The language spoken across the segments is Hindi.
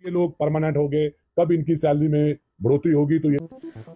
ये लोग परमानेंट हो गए, कब इनकी सैलरी में बढ़ोतरी होगी, तो ये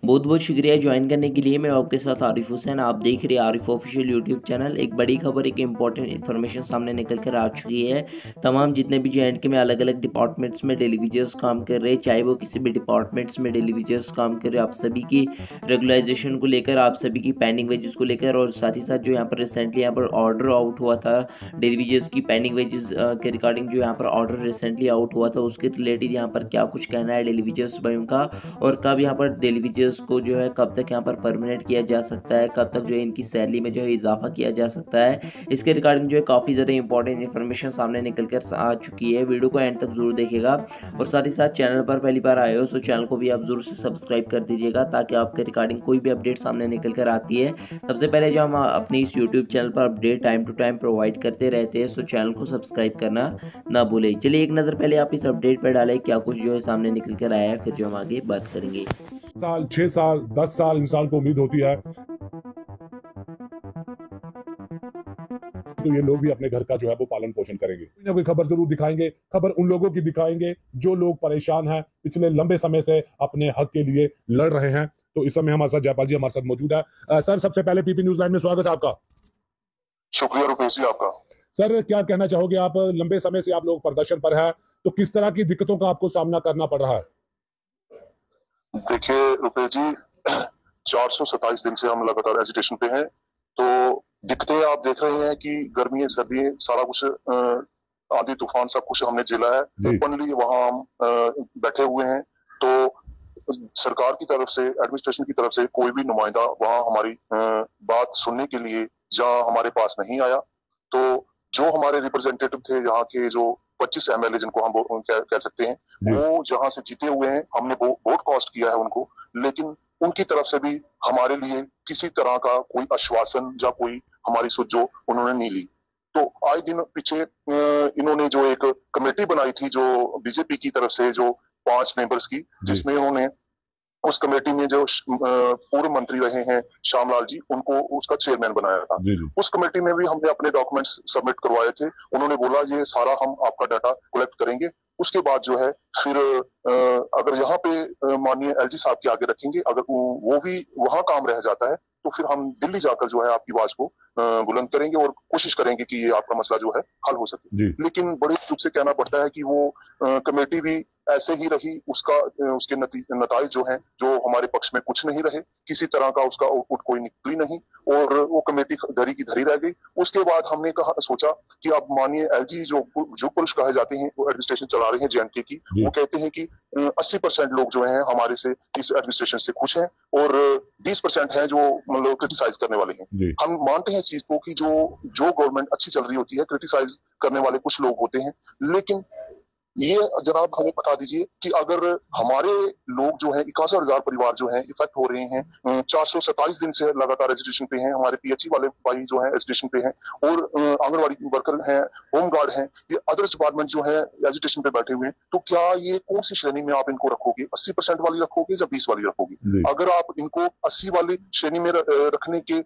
बहुत बहुत शुक्रिया ज्वाइन करने के लिए। मैं आपके साथ आरिफ हुसैन, आप देख रहे हैं आरिफ ऑफिशियल यूट्यूब चैनल। एक बड़ी खबर, एक इंपॉर्टेंट इन्फॉर्मेशन सामने निकल कर आ चुकी है। तमाम जितने भी J&K में अलग अलग डिपार्टमेंट्स में डेली वेजर्स काम कर रहे हैं, चाहे वो किसी भी डिपार्टमेंट्स में डेली वेजर्स काम कर रहे हैं, आप सभी की रेगुलाइजेशन को लेकर, आप सभी की पेंडिंग वेजेस को लेकर, और साथ ही साथ जो यहाँ पर रिसेंटली यहाँ पर ऑर्डर आउट हुआ था डेली वेजर्स की पेंडिंग वेजेस के रिगार्डिंग, जो यहाँ पर ऑर्डर रिसेंटली आउट हुआ था उसके रिलेटेड यहाँ पर क्या कुछ कहना है डेली वेजर्स भाइयों का, और कब यहाँ पर डेली वेजेस को जो है कब तक यहाँ पर परमानेंट किया जा सकता है, कब तक जो है इनकी सैलरी में जो है इजाफा किया जा सकता है। इसके रिगार्डिंग जो है काफ़ी ज़्यादा इंपॉर्टेंट इन्फॉर्मेशन सामने निकल कर आ चुकी है। वीडियो को एंड तक जरूर देखिएगा, और साथ ही साथ चैनल पर पहली बार आए हो तो चैनल को भी आप जरूर से सब्सक्राइब कर दीजिएगा, ताकि आपके रिगार्डिंग कोई भी अपडेट सामने निकल कर आती है सबसे पहले जो हम अपनी इस यूट्यूब चैनल पर update time to time provide करते रहते हैं। सो चैनल को सब्सक्राइब करना ना भूलें। चलिए एक नज़र पहले आप इस अपडेट पर डालें क्या कुछ जो है सामने निकल कर आया है, फिर जो हम आगे बात करेंगे। साल 6 साल 10 साल इंसान को उम्मीद होती है, तो ये लोग भी अपने घर का जो है वो पालन पोषण करेंगे। कोई ना कोई खबर जरूर दिखाएंगे, खबर उन लोगों की दिखाएंगे जो लोग परेशान हैं, पिछले लंबे समय से अपने हक के लिए लड़ रहे हैं। तो इस समय हमारे साथ जयपाल जी हमारे साथ मौजूद है। सर, सबसे पहले पीपी न्यूज लाइन में स्वागत है आपका। शुक्रिया रुपेश जी आपका। सर, क्या कहना चाहोगे आप, लंबे समय से आप लोग प्रदर्शन पर है, तो किस तरह की दिक्कतों का आपको सामना करना पड़ रहा है? देखिए रुपेश जी, 427 दिन से हम लगातार एजिटेशन पे हैं। तो दिक्कतें आप देख रहे हैं कि गर्मी सर्दी सारा कुछ आंधी तूफान सब कुछ हमने झेला है। ओपनली वहां हम बैठे हुए हैं। तो सरकार की तरफ से, एडमिनिस्ट्रेशन की तरफ से कोई भी नुमाइंदा वहां हमारी बात सुनने के लिए या हमारे पास नहीं आया। तो जो हमारे रिप्रेजेंटेटिव थे यहाँ के, जो 25 MLA जिनको हम कह सकते हैं, वो जहां से जीते हुए हैं, हमने वोट कास्ट किया है उनको, लेकिन उनकी तरफ से भी हमारे लिए किसी तरह का कोई आश्वासन या कोई हमारी सुझ उन्होंने नहीं ली। तो आए दिन पीछे इन्होंने जो एक कमेटी बनाई थी, जो बीजेपी की तरफ से, जो 5 मेंबर्स की, जिसमें उन्होंने उस कमेटी में जो पूर्व मंत्री रहे हैं श्यामलाल जी, उनको उसका चेयरमैन बनाया था। उस कमेटी में भी हमने अपने डॉक्यूमेंट्स सबमिट करवाए थे। उन्होंने बोला ये सारा हम आपका डाटा कलेक्ट करेंगे, उसके बाद जो है फिर अगर यहाँ पे माननीय LG साहब के आगे रखेंगे, अगर वो भी वहां काम रह जाता है, तो फिर हम दिल्ली जाकर जो है आपकी आवाज को बुलंद करेंगे और कोशिश करेंगे कि ये आपका मसला जो है हल हो सके। लेकिन बड़े दुख से कहना पड़ता है कि वो कमेटी भी ऐसे ही रही। उसके नतीजे जो हैं, जो हमारे पक्ष में कुछ नहीं रहे, किसी तरह का उसका आउटपुट कोई निकली नहीं, और वो कमेटी धरी की धरी रह गई। उसके बाद हमने सोचा कि अब माननीय LG जो पुरुष कहे जाते हैं, वो एडमिनिस्ट्रेशन चला रहे हैं J&K की, वो कहते हैं कि 80% लोग जो हैं हमारे से, इस एडमिनिस्ट्रेशन से खुश हैं, और 20% है जो मतलब क्रिटिसाइज करने वाले हैं। हम मानते हैं इस चीज को कि जो गवर्नमेंट अच्छी चल रही होती है, क्रिटिसाइज करने वाले कुछ लोग होते हैं। लेकिन ये जनाब हमें बता दीजिए कि अगर हमारे लोग जो है 61,000 परिवार जो है इफेक्ट हो रहे हैं, 427 दिन से लगातार एजुटेशन पे हैं, हमारे PHE वाले भाई जो है एजुटेशन पे हैं, और आंगनबाड़ी वर्कर हैं, होम गार्ड हैं, ये अदर्स डिपार्टमेंट जो है एजुटेशन पे बैठे हुए हैं। तो क्या ये कौन सी श्रेणी में आप इनको रखोगे? 80% वाली रखोगे या 20 वाली रखोगे? अगर आप इनको 80 वाली श्रेणी में रखने के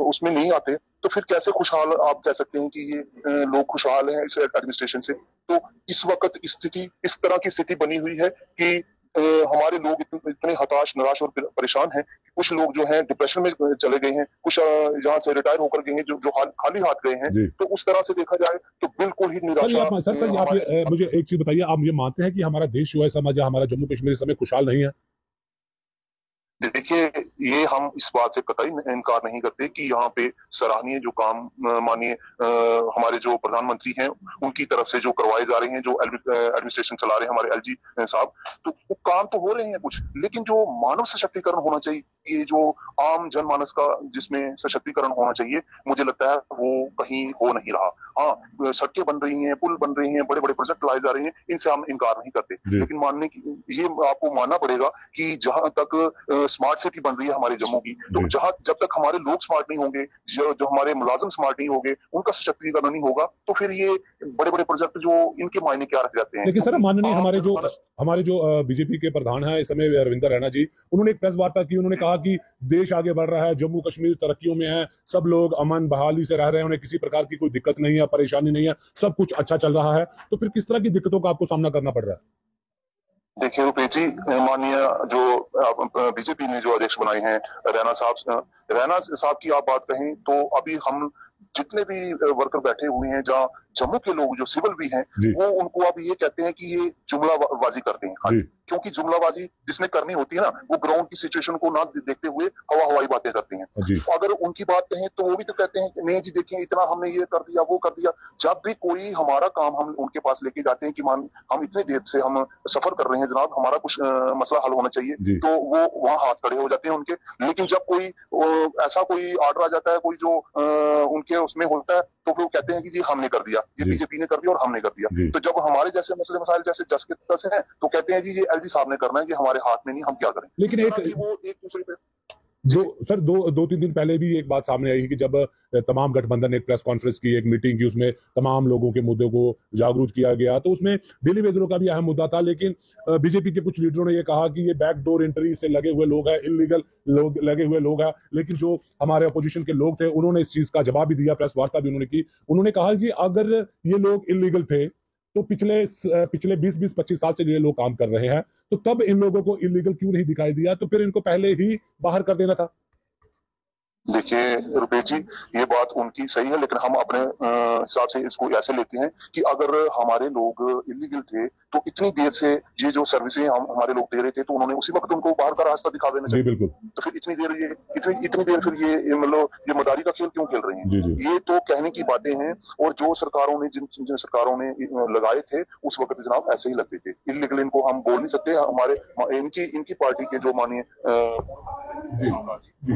उसमें नहीं आते, तो फिर कैसे खुशहाल आप कह सकते हैं कि ये लोग खुशहाल हैं इस एडमिनिस्ट्रेशन से? तो इस वक्त स्थिति इस तरह की स्थिति बनी हुई है कि हमारे लोग इतने हताश, निराश और परेशान हैं कि कुछ लोग जो हैं डिप्रेशन में चले गए हैं, कुछ यहाँ से रिटायर होकर गए हैं, जो खाली हाथ गए हैं। तो उस तरह से देखा जाए तो बिल्कुल ही निराशा। सर, आप मुझे एक चीज बताइए, आप ये मानते हैं कि हमारा देश जो है, समाज, हमारा जम्मू कश्मीर इस समय खुशहाल नहीं है? देखिए, ये हम इस बात से कतई इनकार नहीं करते कि यहाँ पे सराहनीय जो काम माननीय हमारे जो प्रधानमंत्री हैं उनकी तरफ से जो करवाए जा रहे हैं, जो एडमिनिस्ट्रेशन चला रहे हैं हमारे LG साहब, तो वो काम तो हो रहे हैं कुछ, लेकिन जो मानव सशक्तिकरण होना चाहिए, ये जो आम जनमानस का जिसमें सशक्तिकरण होना चाहिए, मुझे लगता है वो कहीं हो नहीं रहा। हाँ, सड़कें बन रही हैं, पुल बन रही हैं, बड़े बड़े प्रोजेक्ट लाए जा रहे हैं, इनसे हम इनकार नहीं करते, लेकिन मानने की ये आपको मानना पड़ेगा कि जहां तक स्मार्ट सिटी बन रही है हमारे जम्मू की, तो जब तक हमारे लोग स्मार्ट नहीं होंगे, जो हमारे मुलाजिम स्मार्ट नहीं होंगे, उनका सशक्तिकरण नहीं होगा, तो फिर ये बड़े बड़े प्रोजेक्ट जो इनके मायने क्या रख जाते हैं। लेकिन सर, माननीय हमारे जो बीजेपी के प्रधान हैं इस समय, रविंदर रैना जी, उन्होंने एक प्रेस वार्ता की। उन्होंने कहा कि देश आगे बढ़ रहा है, जम्मू कश्मीर तरक्कियों में है, सब लोग अमन बहाली से रह रहे हैं, उन्हें किसी प्रकार की कोई दिक्कत नहीं है, परेशानी नहीं है, सब कुछ अच्छा चल रहा है। तो फिर किस तरह की दिक्कतों का आपको सामना करना पड़ रहा है? देखिए रुपेश जी, माननीय जो बीजेपी ने जो अध्यक्ष बनाए हैं रैना साहब की आप बात कहें तो अभी हम जितने भी वर्कर बैठे हुए हैं, जहाँ जम्मू के लोग जो सिविल भी हैं, जी वो उनको अभी ये कहते हैं कि ये जुमलाबाजी करते हैं। हाँ जी जी, क्योंकि जुमलाबाजी जिसने करनी होती है ना, वो ग्राउंड की सिचुएशन को ना देखते हुए हवाई बातें करते हैं। जी अगर उनकी बात कहें तो वो भी तो कहते हैं कि नहीं जी देखिए इतना हमने ये कर दिया वो कर दिया। जब भी कोई हमारा काम हम उनके पास लेके जाते हैं कि मान हम इतनी देर से हम सफर कर रहे हैं जनाब, हमारा कुछ मसला हल होना चाहिए, जी तो वो वहाँ हाथ खड़े हो जाते हैं उनके। लेकिन जब कोई ऐसा कोई ऑर्डर आ जाता है, कोई जो उनके उसमें होता है, तो वो कहते हैं कि जी हमने कर दिया, ये जी बीजेपी ने कर दिया और हमने कर दिया। जी तो जब हमारे जैसे मसले मसाइल जैसे जस के तस हैं, तो कहते हैं जी ये एलजी साहब ने करना है, ये हमारे हाथ में नहीं, हम क्या करें। लेकिन इस एक तरह की वो एक दूसरे पे दो सर दो तीन दिन पहले भी एक बात सामने आई कि जब तमाम गठबंधन ने एक प्रेस कॉन्फ्रेंस की, एक मीटिंग की, उसमें तमाम लोगों के मुद्दों को जागरूक किया गया, तो उसमें डेली वेजरों का भी अहम मुद्दा था। लेकिन बीजेपी के कुछ लीडरों ने ये कहा कि ये बैकडोर एंट्री से लगे हुए लोग हैं, इलीगल लोग लगे हुए लोग हैं। लेकिन जो हमारे अपोजिशन के लोग थे उन्होंने इस चीज का जवाब भी दिया, प्रेस वार्ता भी उन्होंने की। उन्होंने कहा कि अगर ये लोग इलीगल थे तो पिछले 20-25 साल से ये लोग काम कर रहे हैं, तो तब इन लोगों को इलीगल क्यों नहीं दिखाई दिया, तो फिर इनको पहले ही बाहर कर देना था। देखिए रुपेश जी, ये बात उनकी सही है, लेकिन हम अपने हिसाब से इसको ऐसे लेते हैं कि अगर हमारे लोग इलीगल थे तो इतनी देर से ये जो सर्विसें हम हमारे लोग दे रहे थे, तो उन्होंने उसी वक्त उनको बाहर का रास्ता दिखा देना जी चाहिए। बिल्कुल। तो फिर इतनी देर फिर ये मतलब ये मदारी का खेल क्यों खेल रहे जी हैं। जी ये तो कहने की बातें हैं। और जो सरकारों ने जिन सरकारों ने लगाए थे उस वक्त जनाब ऐसे ही लगते थे। इलीगल इनको हम बोल नहीं सकते। हमारे इनकी इनकी पार्टी के जो मानिए जी जी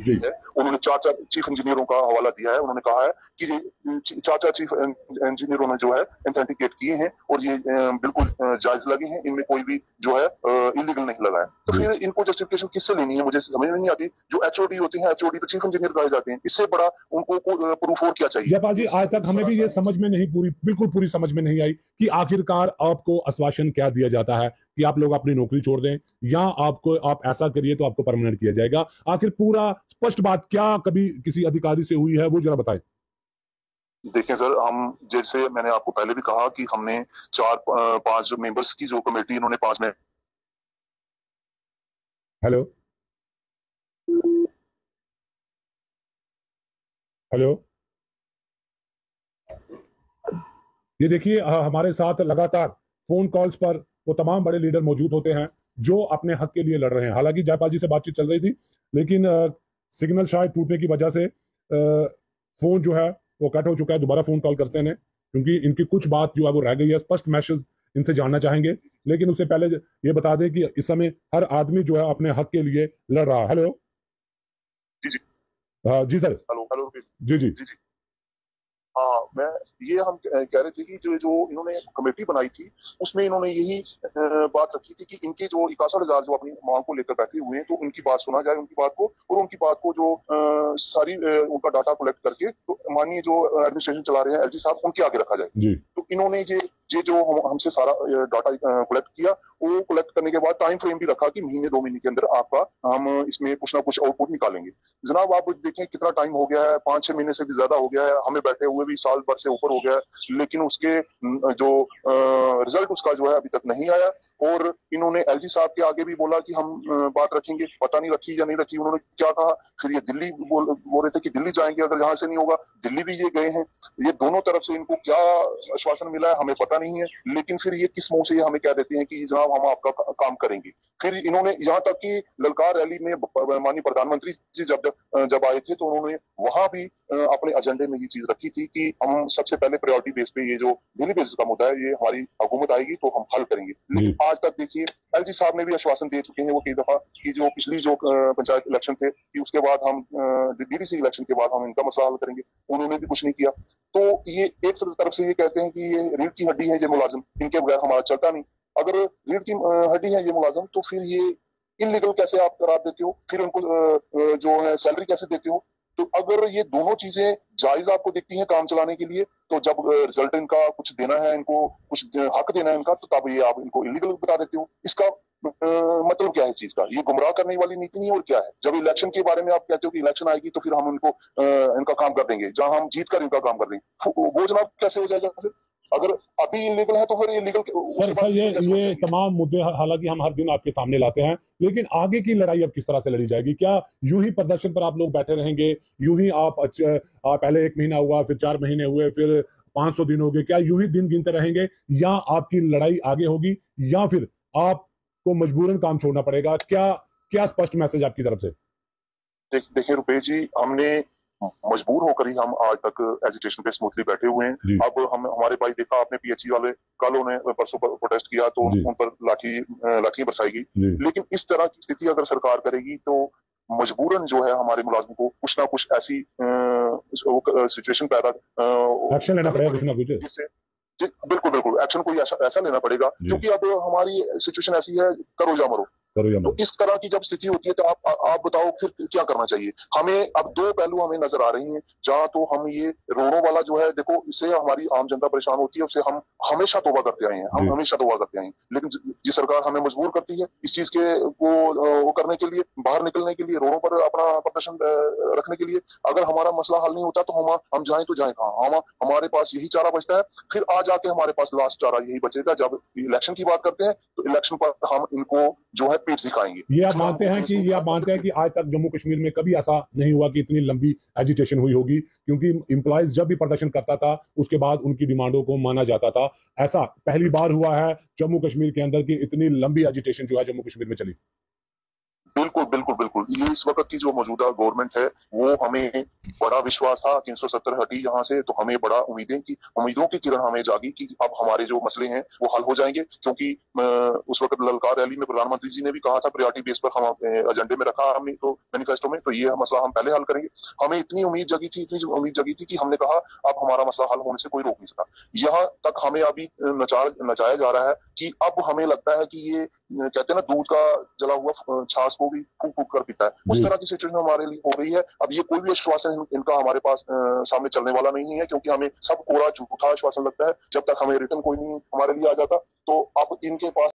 जी है, उन्होंने चार चार चीफ इंजीनियरों का हवाला दिया है। उन्होंने कहा है कि ये चार चार चीफ इंजीनियरों ने जो है इंथेंटिकेट किए हैं और ये बिल्कुल जायज लगे हैं, इनमें कोई भी जो है इलीगल नहीं लगा है। तो जी फिर इनको जस्टिफिकेशन किससे लेनी है, मुझे समझ में नहीं आती। जो एचओडी होती है, एचओडी तो चीफ इंजीनियर कहे जाते हैं, इससे बड़ा उनको प्रूफ और क्या चाहिए। जयपाल जी, आज तक हमें भी ये समझ में नहीं बिल्कुल पूरी समझ में नहीं आई कि आखिरकार आपको आश्वासन क्या दिया जाता है कि आप लोग अपनी नौकरी छोड़ दें या आप ऐसा करिए तो आपको परमानेंट किया जाएगा। आखिर पूरा स्पष्ट बात क्या कभी किसी अधिकारी से हुई है, वो जरा बताएं। देखें सर, हम जैसे मैंने आपको पहले भी कहा कि हमने चार पांच मेंबर्स की जो कमेटी, इन्होंने 5 में हेलो हेलो, ये देखिए हमारे साथ लगातार फोन कॉल्स पर वो तमाम बड़े लीडर मौजूद होते हैं जो अपने हक के लिए लड़ रहे हैं। हालांकि जयपाल जी से बातचीत चल रही थी, लेकिन सिग्नल शायद टूटने की वजह से फोन जो है वो कट हो चुका है। दोबारा फोन कॉल करते हैं क्योंकि इनकी कुछ बात जो है वो रह गई है। स्पष्ट मैसेज इनसे जानना चाहेंगे, लेकिन उससे पहले ये बता दें कि इस समय हर आदमी जो है अपने हक के लिए लड़ रहा है। हेलो जी जी जी सर। हेलो हेलो जी जी जी जी हाँ, मैं ये हम कह रहे थे कि जो जो इन्होंने कमेटी बनाई थी उसमें इन्होंने यही बात रखी थी कि इनके जो 61,000 जो अपनी मांग को लेकर बैठे हुए हैं, तो उनकी बात सुना जाए, उनकी बात को, और उनकी बात को जो सारी उनका डाटा कलेक्ट करके तो माननीय जो एडमिनिस्ट्रेशन चला रहे हैं एलजी साहब, उनके आगे रखा जाए। जी तो इन्होंने ये जो हमसे सारा डाटा कलेक्ट किया, वो कलेक्ट करने के बाद टाइम फ्रेम भी रखा कि महीने 2 महीने के अंदर आपका हम इसमें कुछ ना कुछ आउटपुट निकालेंगे। जनाब आप देखें कितना टाइम हो गया है, 5-6 महीने से भी ज्यादा हो गया है, हमें बैठे हुए भी साल भर से ऊपर हो गया है, लेकिन उसके जो रिजल्ट उसका जो है अभी तक नहीं आया। और इन्होंने एलजी साहब के आगे भी बोला कि हम बात रखेंगे, पता नहीं रखी या नहीं रखी। उन्होंने क्या कहा, फिर ये दिल्ली बोल रहे थे कि दिल्ली जाएंगे अगर यहाँ से नहीं होगा। दिल्ली भी ये गए हैं। ये दोनों तरफ से इनको क्या आश्वासन मिला है हमें पता नहीं है, लेकिन फिर ये किस मुंह से हमें कह देते हैं कि जनाब हम आपका काम करेंगे। फिर इन्होंने यहाँ तक कि ललकार रैली में माननीय प्रधानमंत्री जी जब आए थे, तो उन्होंने वहां भी अपने एजेंडे में ये चीज रखी थी कि हम सबसे पहले प्रायोरिटी बेस पे ये जो डेली बेसिस का मुद्दा है, ये हमारी हुकूमत आएगी तो हम हल करेंगे। लेकिन आज तक देखिए एलजी साहब ने भी आश्वासन दे चुके हैं वो कई दफा कि जो पिछली जो पंचायत इलेक्शन थे कि उसके बाद हम डीडीसी इलेक्शन के बाद हम इनका मसला हल करेंगे, उन्होंने भी कुछ नहीं किया। तो ये एक तरफ से ये कहते हैं कि ये रीढ़ की हड्डी है ये मुलाजिम, इनके बगैर हमारा चलता नहीं। अगर रीढ़ की हड्डी है ये मुलाजिम, तो फिर ये इनलीगल कैसे आप करार देते हो, फिर उनको जो है सैलरी कैसे देते हो। तो अगर ये दोनों चीजें जायज आपको दिखती हैं काम चलाने के लिए, तो जब रिजल्ट इनका कुछ देना है, इनको कुछ हक देना है इनका, तो तब ये आप इनको इलीगल बता देते हो। इसका मतलब क्या है इस चीज का, ये गुमराह करने वाली नीति नहीं और क्या है। जब इलेक्शन के बारे में आप कहते हो कि इलेक्शन आएगी तो फिर हम इनको इनका काम कर देंगे, जहां हम जीत कर इनका काम कर देंगे, वो जनाब कैसे हो जाएगा फिर। अगर अभी इलीगल है तो फिर इलीगल सर ये तमाम मुद्दे हालांकि हम हर दिन आपके सामने लाते हैं, लेकिन आगे की लड़ाई अब किस तरह से लड़ी जाएगी? क्या यूं ही प्रदर्शन पर आप लोग बैठे रहेंगे? यूं ही आप पहले 1 महीना हुआ, फिर 4 महीने हुए, फिर 500 दिन हो गए, क्या यूं ही दिन गिनते रहेंगे, या आपकी लड़ाई आगे होगी, या फिर आपको मजबूरन काम छोड़ना पड़ेगा? क्या क्या स्पष्ट मैसेज आपकी तरफ से? देखिए रुपेश जी, हमने मजबूर होकर ही हम आज तक एजुटेशन पे स्मूथली बैठे हुए हैं। अब हम हमारे भाई देखा आपने पीएचई वाले कल उन्हें परसों प्रोटेस्ट किया तो उन पर लाठी बरसाई गई। लेकिन इस तरह की स्थिति अगर सरकार करेगी तो मजबूरन जो है हमारे मुलाजिम को कुछ ना कुछ ऐसी सिचुएशन पैदा एक्शन लेना पड़ेगा, कुछ ना कुछ। जिससे बिल्कुल बिल्कुल एक्शन कोई ऐसा लेना पड़ेगा, क्योंकि अब हमारी सिचुएशन ऐसी है, करो या मरो। तो इस तरह की जब स्थिति होती है तो आप बताओ फिर क्या करना चाहिए हमें? अब दो पहलू हमें नजर आ रही हैं। जहां तो हम ये रोडों वाला जो है, देखो इससे हमारी आम जनता परेशान होती है, उससे हम हमेशा तौबा करते आए हैं, हम हमेशा तौबा करते आए हैं। लेकिन जिस सरकार हमें मजबूर करती है इस चीज के वो करने के लिए, बाहर निकलने के लिए, रोडों पर अपना प्रदर्शन रखने के लिए, अगर हमारा मसला हल नहीं होता तो हम जाएं तो जाएं कहाँ? हमारे पास यही चारा बचता है। फिर आ जाके हमारे पास लास्ट चारा यही बचेगा, जब इलेक्शन की बात करते हैं तो इलेक्शन पर हम इनको जो है पीठ दिखाएंगे। ये आप मानते हैं कि आज तक जम्मू कश्मीर में कभी ऐसा नहीं हुआ कि इतनी लंबी एजिटेशन हुई होगी? क्योंकि एम्प्लॉयज जब भी प्रदर्शन करता था उसके बाद उनकी डिमांडों को माना जाता था। ऐसा पहली बार हुआ है जम्मू कश्मीर के अंदर कि इतनी लंबी एजिटेशन जो है जम्मू कश्मीर में चली? बिल्कुल बिल्कुल बिल्कुल। ये इस वक्त की जो मौजूदा गवर्नमेंट है वो हमें बड़ा विश्वास था 370 हटी यहाँ से, तो हमें बड़ा उम्मीदों की किरण हमें जागी कि अब हमारे जो मसले हैं वो हल हो जाएंगे। क्योंकि उस वक्त ललकार रैली में प्रधानमंत्री जी ने भी कहा था प्रायोरिटी बेस पर हम एजेंडे में रखा हमने तो मैनिफेस्टो में, तो ये मसला हम पहले हल करेंगे। हमें इतनी उम्मीद जगी थी कि हमने कहा अब हमारा मसला हल होने से कोई रोक नहीं सका। यहाँ तक हमें अभी नचाया जा रहा है कि अब हमें लगता है कि ये कहते हैं ना, दूध का जला हुआ छाछ को भी फूक फूक कर पीता है, उस तरह की सिचुएशन हमारे लिए हो रही है। अब ये कोई भी आश्वासन इनका हमारे पास सामने चलने वाला नहीं है, क्योंकि हमें सब कोरा झूठा आश्वासन लगता है। जब तक हमें रिटर्न कोई नहीं हमारे लिए आ जाता तो अब इनके पास